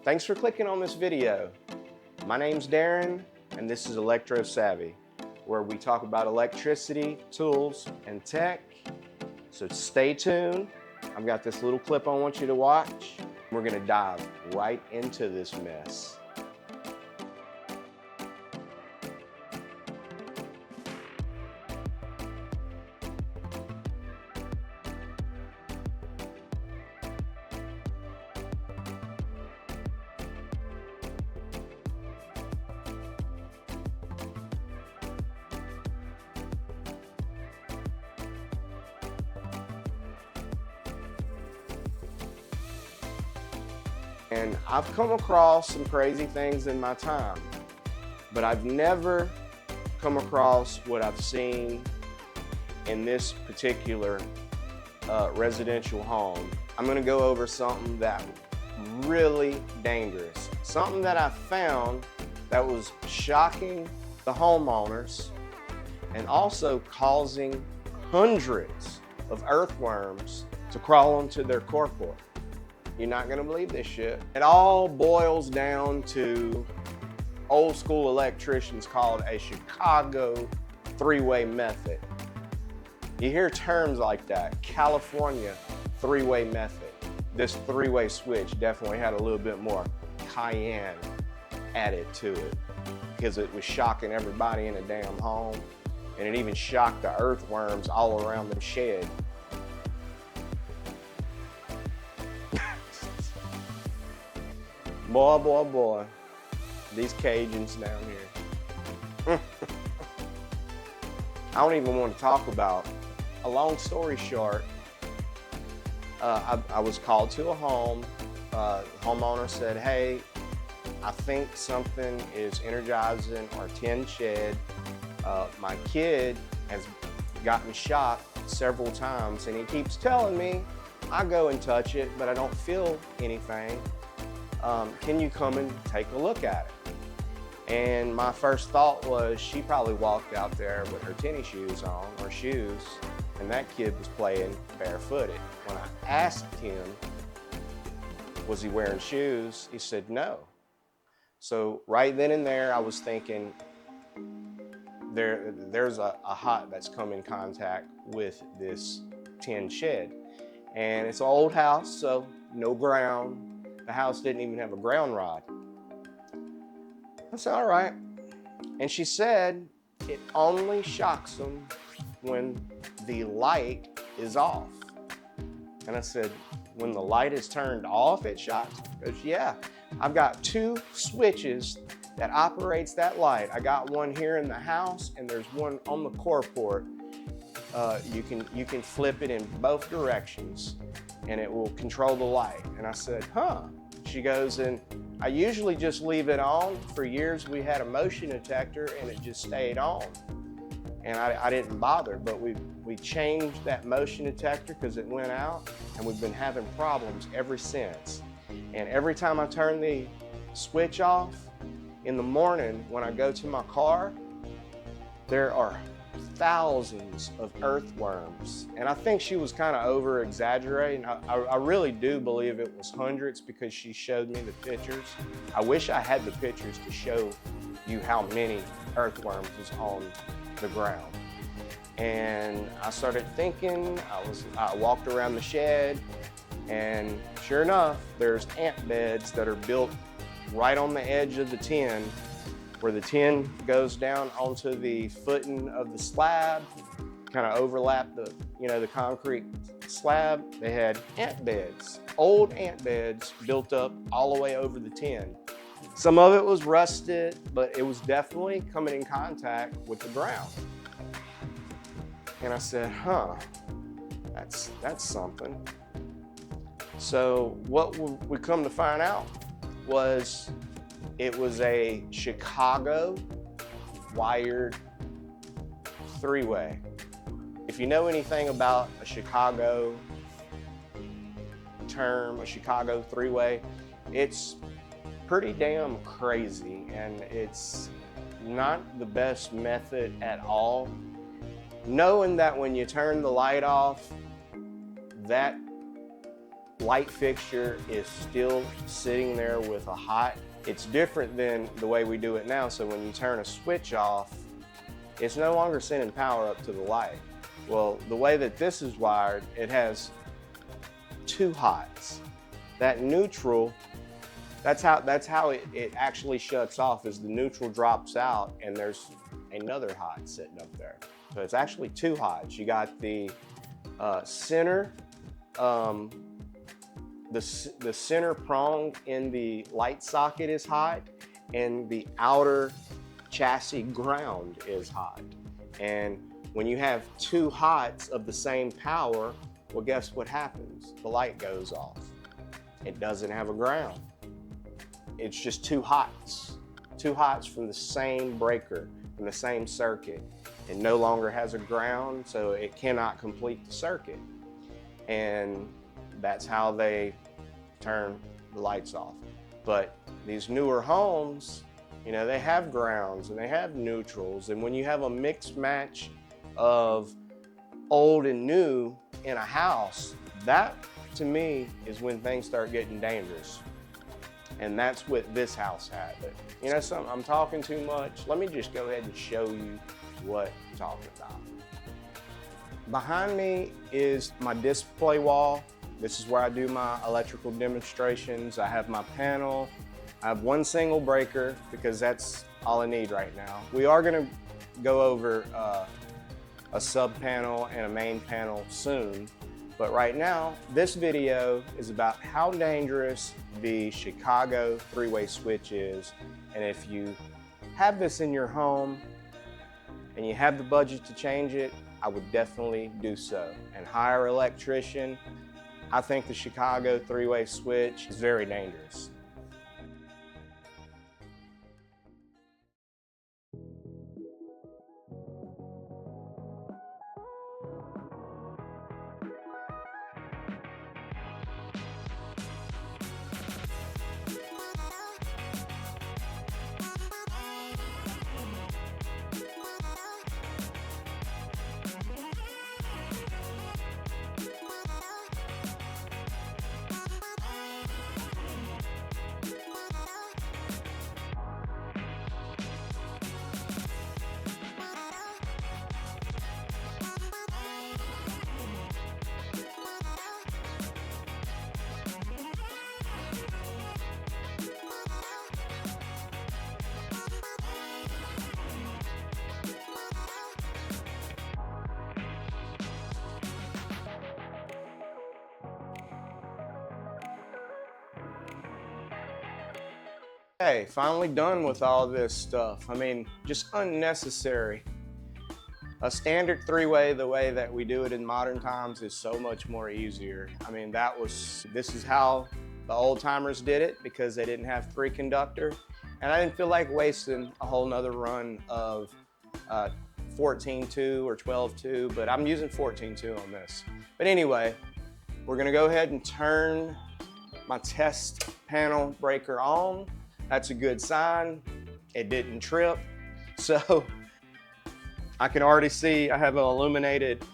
Thanks for clicking on this video. My name's Darren, and this is Electro Savvy, where we talk about electricity, tools, and tech. So stay tuned. I've got this little clip I want you to watch. We're gonna dive right into this mess. And I've come across some crazy things in my time, but I've never come across what I've seen in this particular residential home. I'm gonna go over something that really dangerous. Something that I found that was shocking the homeowners and also causing hundreds of earthworms to crawl onto their carport. You're not gonna believe this shit. It all boils down to old school electricians called a Chicago three-way method. You hear terms like that, California three-way method. This three-way switch definitely had a little bit more cayenne added to it because it was shocking everybody in the damn home, and it even shocked the earthworms all around the shed. Boy, boy, boy, these Cajuns down here. I don't even want to talk about. A long story short, I was called to a home. The homeowner said, hey, I think something is energizing our tin shed. My kid has gotten shot several times and he keeps telling me, I go and touch it, but I don't feel anything. Can you come and take a look at it? And my first thought was she probably walked out there with her tennis shoes on, or shoes, and that kid was playing barefooted. When I asked him, was he wearing shoes? He said no. So right then and there, I was thinking, there's a hot that's come in contact with this tin shed. And it's an old house, so no ground. The house didn't even have a ground rod. I said, all right. And she said, it only shocks them when the light is off. And I said, when the light is turned off, it shocks? She goes, yeah. I've got two switches that operates that light. I got one here in the house, and there's one on the carport. You can flip it in both directions, and it will control the light. And I said, huh. She goes, and I usually just leave it on. For years, we had a motion detector, and it just stayed on. And I didn't bother, but we changed that motion detector because it went out, and we've been having problems ever since. And every time I turn the switch off in the morning when I go to my car, there are thousands of earthworms. And I think she was kind of over exaggerating. I really do believe it was hundreds because she showed me the pictures. I wish I had the pictures to show you how many earthworms was on the ground. And I started thinking, I walked around the shed, and sure enough, there's ant beds that are built right on the edge of the tin, where the tin goes down onto the footing of the slab, kind of overlap the concrete slab. They had ant beds, old ant beds built up all the way over the tin. Some of it was rusted, but it was definitely coming in contact with the ground. And I said, huh, that's something. So what we come to find out was it was a Chicago wired three-way. If you know anything about a Chicago term, a Chicago three-way, it's pretty damn crazy, and it's not the best method at all. Knowing that when you turn the light off, that light fixture is still sitting there with a hot. It's different than the way we do it now. So when you turn a switch off, it's no longer sending power up to the light. Well, the way that this is wired, it has two hots. That neutral, that's how it actually shuts off, is the neutral drops out and there's another hot sitting up there. So it's actually two hots. You got the center, the center prong in the light socket is hot, and the outer chassis ground is hot. And when you have two hots of the same power, well, guess what happens? The light goes off. It doesn't have a ground. It's just two hots from the same breaker, from the same circuit. It no longer has a ground, so it cannot complete the circuit. And that's how they turn the lights off. But these newer homes, you know, they have grounds and they have neutrals. And when you have a mixed match of old and new in a house, that to me is when things start getting dangerous. And that's what this house had. But you know something, I'm talking too much. Let me just go ahead and show you what I'm talking about. Behind me is my display wall. This is where I do my electrical demonstrations. I have my panel. I have one single breaker because that's all I need right now. We are gonna go over a sub panel and a main panel soon. But right now, this video is about how dangerous the Chicago three-way switch is. And if you have this in your home and you have the budget to change it, I would definitely do so. And hire an electrician. I think the Chicago three-way switch is very dangerous. Hey, finally done with all this stuff. I mean, just unnecessary. A standard three-way, the way that we do it in modern times, is so much more easier. I mean, this is how the old timers did it because they didn't have three conductor. And I didn't feel like wasting a whole nother run of 14.2 or 12.2, but I'm using 14.2 on this. But anyway, we're gonna go ahead and turn my test panel breaker on. That's a good sign. It didn't trip. So I can already see I have an illuminated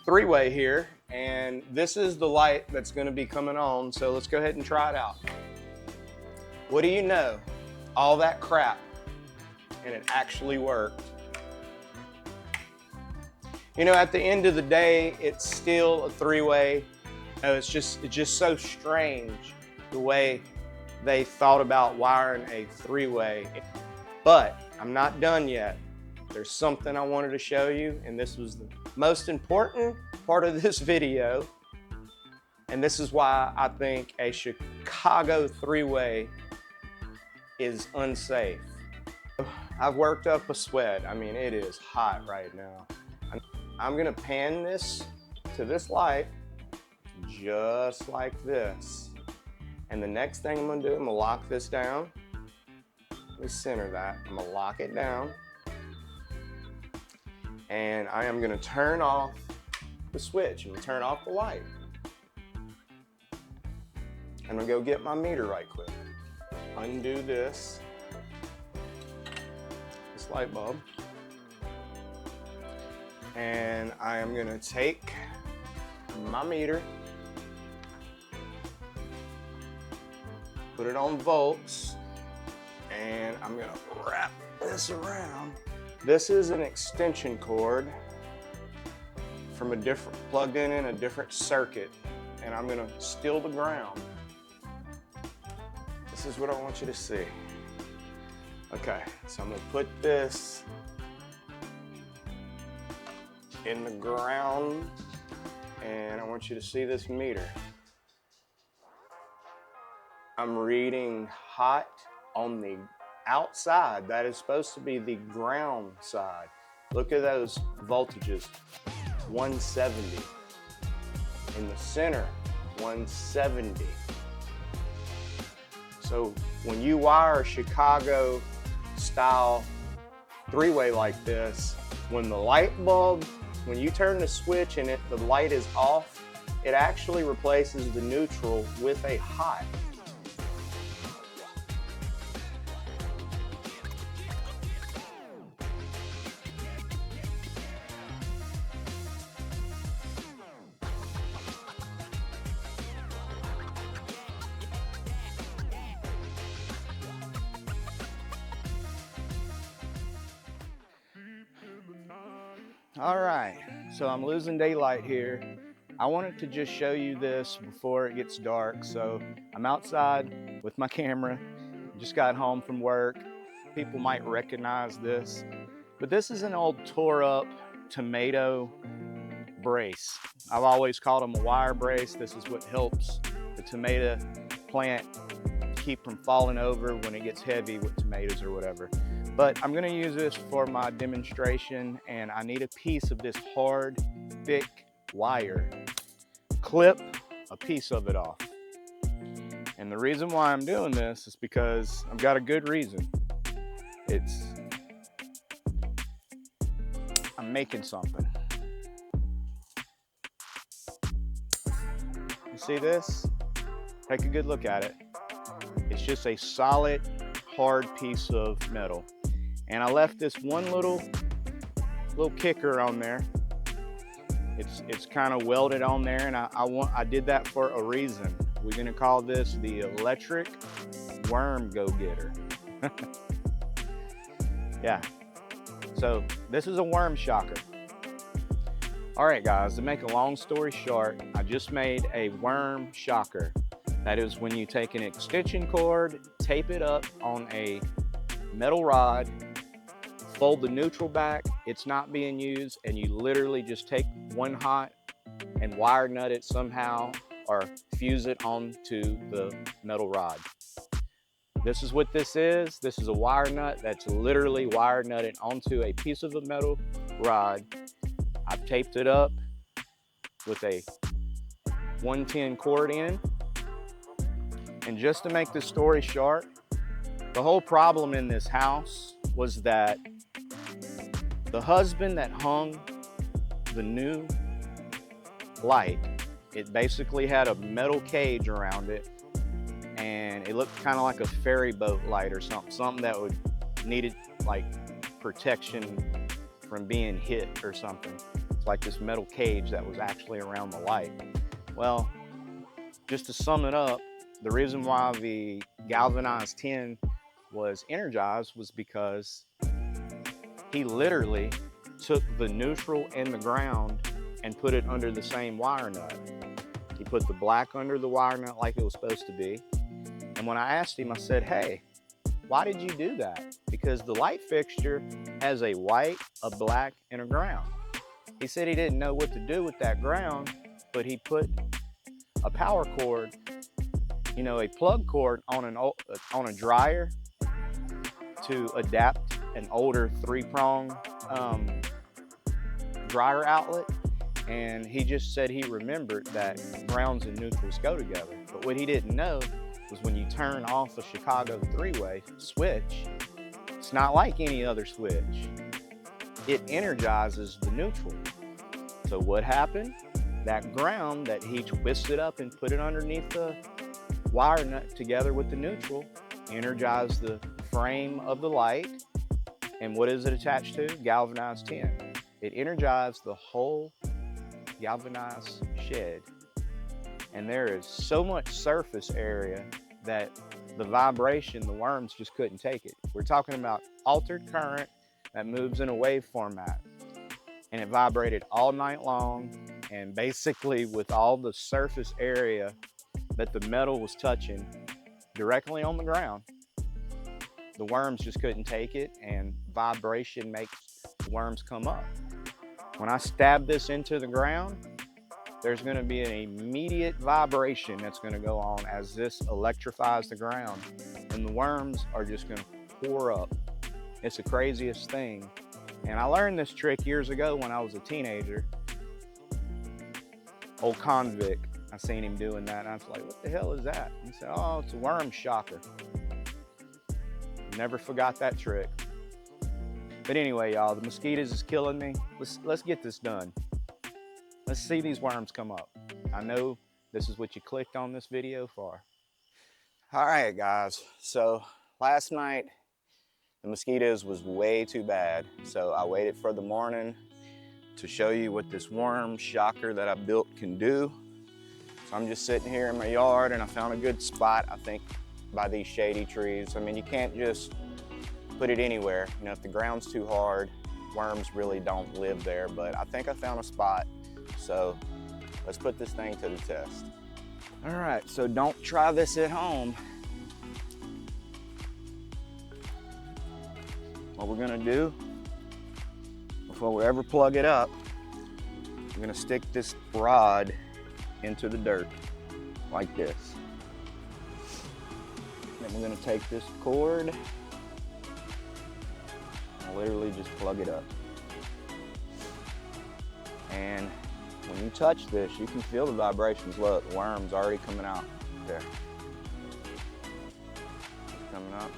three-way here, and this is the light that's gonna be coming on. So let's go ahead and try it out. What do you know? All that crap, and it actually worked. You know, at the end of the day, it's still a three-way. It's just so strange the way they thought about wiring a three-way. But I'm not done yet. There's something I wanted to show you, and this was the most important part of this video. And this is why I think a Chicago three-way is unsafe. I've worked up a sweat. I mean, it is hot right now. I'm gonna pan this to this light just like this. And the next thing I'm gonna do, I'm gonna lock this down. Let me center that. I'm gonna lock it down. And I am gonna turn off the switch. I'm gonna turn off the light. I'm gonna go get my meter right quick. Undo this light bulb. And I am gonna take my meter put it on volts, and I'm gonna wrap this around. This is an extension cord from a different, plugged in a different circuit, and I'm gonna still the ground. This is what I want you to see. Okay, so I'm gonna put this in the ground, and I want you to see this meter. I'm reading hot on the outside. That is supposed to be the ground side. Look at those voltages, 170. In the center, 170. So when you wire a Chicago style three-way like this, when the light bulb, when you turn the switch and the light is off, it actually replaces the neutral with a hot. All right, so I'm losing daylight here. I wanted to just show you this before it gets dark. So I'm outside with my camera, just got home from work. People might recognize this, but this is an old tore up tomato brace. I've always called them a wire brace. This is what helps the tomato plant keep from falling over when it gets heavy with tomatoes or whatever. But I'm gonna use this for my demonstration, and I need a piece of this hard, thick wire. Clip a piece of it off. And the reason why I'm doing this is because I've got a good reason. I'm making something. You see this? Take a good look at it. It's just a solid, hard piece of metal. And I left this one little kicker on there. It's kind of welded on there, and I did that for a reason. We're gonna call this the electric worm go-getter. Yeah, so this is a worm shocker. All right guys, to make a long story short, I just made a worm shocker. That is when you take an extension cord, tape it up on a metal rod, fold the neutral back, it's not being used, and you literally just take one hot and wire nut it somehow or fuse it onto the metal rod. This is what this is. This is a wire nut that's literally wire nutted onto a piece of a metal rod. I've taped it up with a 110 cord in. And just to make this story short, the whole problem in this house was that the husband that hung the new light, it basically had a metal cage around it, and it looked kind of like a ferry boat light or something that would needed like protection from being hit or something. It's like this metal cage that was actually around the light. Well, just to sum it up, the reason why the galvanized tin was energized was because he literally took the neutral and the ground and put it under the same wire nut. He put the black under the wire nut like it was supposed to be. And when I asked him, I said, hey, why did you do that? Because the light fixture has a white, a black, and a ground. He said he didn't know what to do with that ground, but he put a power cord, you know, a plug cord on a dryer to adapt an older 3-prong dryer outlet. And he just said he remembered that grounds and neutrals go together. But what he didn't know was when you turn off a Chicago 3-way switch, it's not like any other switch. It energizes the neutral. So what happened? That ground that he twisted up and put it underneath the wire nut together with the neutral energized the frame of the light. And what is it attached to? Galvanized tin. It energized the whole galvanized shed. And there is so much surface area that the vibration, the worms just couldn't take it. We're talking about altered current that moves in a wave format. And it vibrated all night long, and basically with all the surface area that the metal was touching directly on the ground, the worms just couldn't take it, and vibration makes the worms come up. When I stab this into the ground, there's going to be an immediate vibration that's going to go on as this electrifies the ground, and the worms are just going to pour up. It's the craziest thing. And I learned this trick years ago when I was a teenager. Old convict, I seen him doing that, and I was like, what the hell is that? He said, oh, it's a worm shocker. Never forgot that trick. But anyway, y'all, the mosquitoes is killing me. Let's get this done. Let's see these worms come up. I know this is what you clicked on this video for. All right, guys. So last night, the mosquitoes was way too bad. So I waited for the morning to show you what this worm shocker that I built can do. So I'm just sitting here in my yard, and I found a good spot, I think, by these shady trees. I mean, you can't just put it anywhere. You know, if the ground's too hard, worms really don't live there, but I think I found a spot. So let's put this thing to the test. All right, so don't try this at home. What we're gonna do, before we ever plug it up, we're gonna stick this rod into the dirt, like this. Then we're gonna take this cord and literally just plug it up. And when you touch this, you can feel the vibrations. Look, the worm's already coming out there. It's coming up.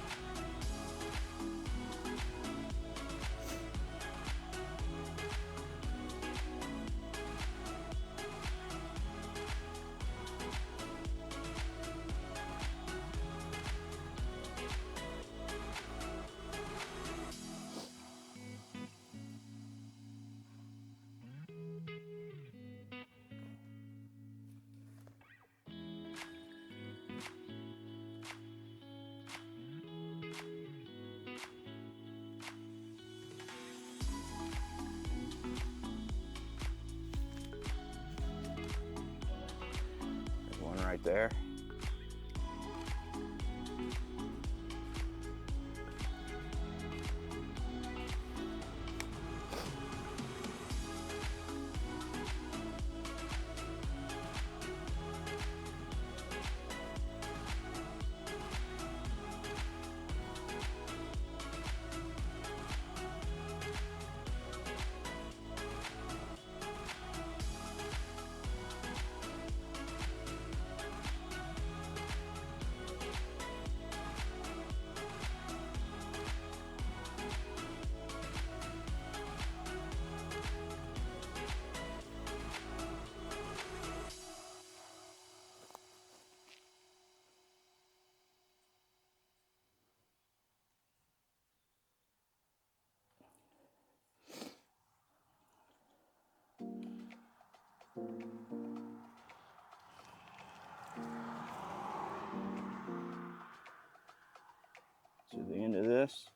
Right there. To the end of this.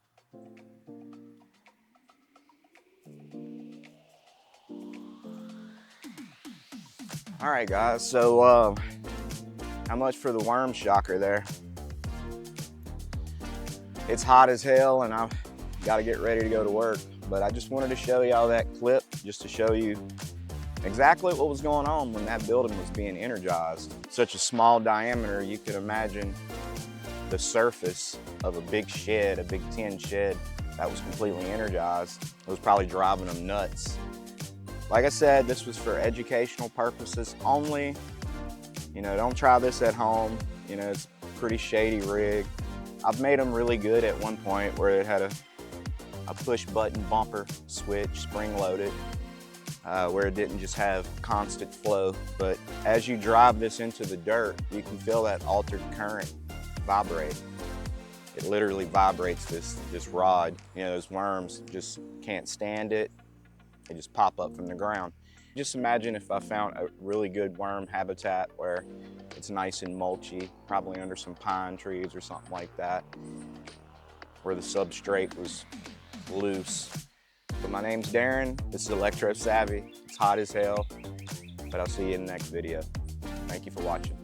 All right, guys, so how much for the worm shocker there? It's hot as hell, and I've got to get ready to go to work, but I just wanted to show y'all that clip just to show you exactly what was going on when that building was being energized. Such a small diameter, you could imagine the surface of a big shed, a big tin shed that was completely energized. It was probably driving them nuts. Like I said, this was for educational purposes only. You know, don't try this at home. You know, it's a pretty shady rig. I've made them really good at one point where it had a push button bumper switch, spring loaded, where it didn't just have constant flow. But as you drive this into the dirt, you can feel that altered current vibrate. It literally vibrates this rod. You know, those worms just can't stand it. They just pop up from the ground. Just imagine if I found a really good worm habitat where it's nice and mulchy, probably under some pine trees or something like that, where the substrate was loose. But my name's Darren, this is Electro Savvy. It's hot as hell, but I'll see you in the next video. Thank you for watching.